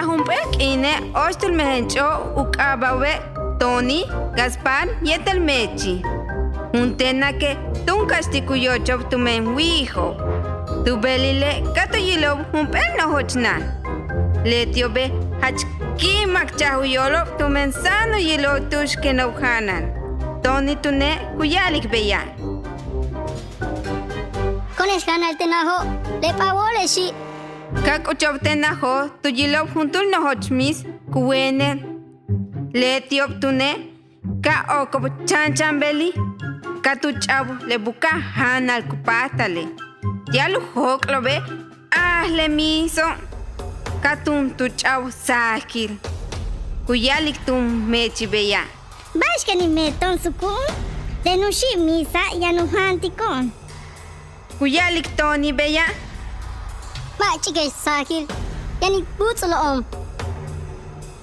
humpek ine ostul mehencho ukabawe Tony, Gaspar yetel mechi. Untena que tunkastikuyochov tumen wijo. Tu belile katoyilob humpel no hochna. Letiobe hachkimak chahuyolo tumen sano yilo tushke no hanan. Tony tune kuyalik beya. Con el tenajo le pavole shi. Kak uchobtenajo tu yilob juntul no hochmis kuwene. Letiop tune ka okob chanchanbeli. Ka tu chavo le buka hanal kupatale. Ya lu hoklobe le miso. Ka tu chavo sakil. Kuyalik tum mechi beya. Bashka ni meton sukun. Denushi misa yanuhantikon. Kuyalik Tony beya. Ma chike sakil. Yani butsulo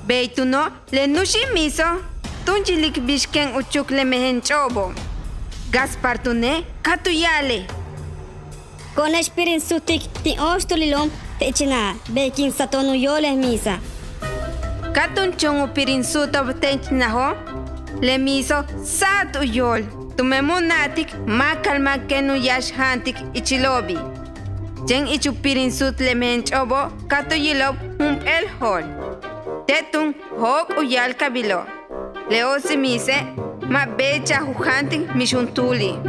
Beituno le nushi miso. Tunjilik bishken uchuk le mehenchobo. Gaspar tune katuyale. Con espirin sutik ti ostulilom te china bekin satonu yole misa. Katun chongu pirin suta ho. Le miso sat uyol. Tumemunatik makal makenu yash hantik ichilobi. Jen ichu pirin sut le mehenchobo katuyilob el hol. Tetun hok uyal kabilo. Leo si mise ma becha hujantin mishuntuli.